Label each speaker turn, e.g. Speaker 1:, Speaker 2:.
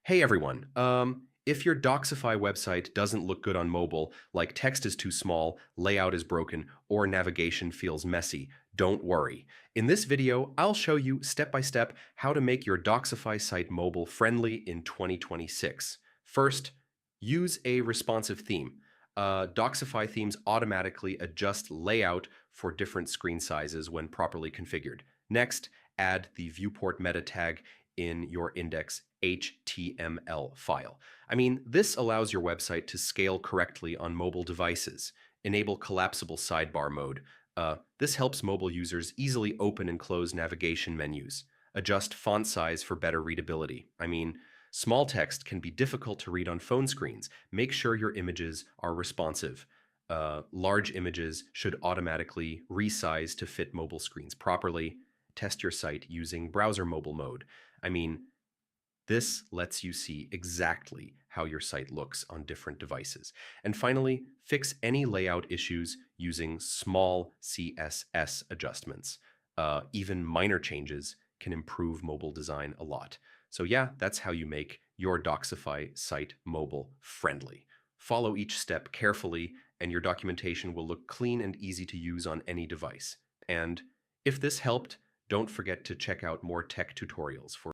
Speaker 1: Hey everyone. If your Docsify website doesn't look good on mobile, like text is too small, layout is broken, or navigation feels messy, don't worry. In this video, I'll show you step by step how to make your Docsify site mobile friendly in 2026. First, use a responsive theme. Docsify themes automatically adjust layout for different screen sizes when properly configured. Next, add the viewport meta tag in your index HTML file. This allows your website to scale correctly on mobile devices. Enable collapsible sidebar mode. This helps mobile users easily open and close navigation menus. Adjust font size for better readability. Small text can be difficult to read on phone screens. Make sure your images are responsive. Large images should automatically resize to fit mobile screens properly. Test your site using browser mobile mode. I mean, this lets you see exactly how your site looks on different devices. And finally, fix any layout issues using small CSS adjustments. Even minor changes can improve mobile design a lot. So yeah, that's how you make your Docsify site mobile friendly. Follow each step carefully, and your documentation will look clean and easy to use on any device. And if this helped, don't forget to check out more tech tutorials for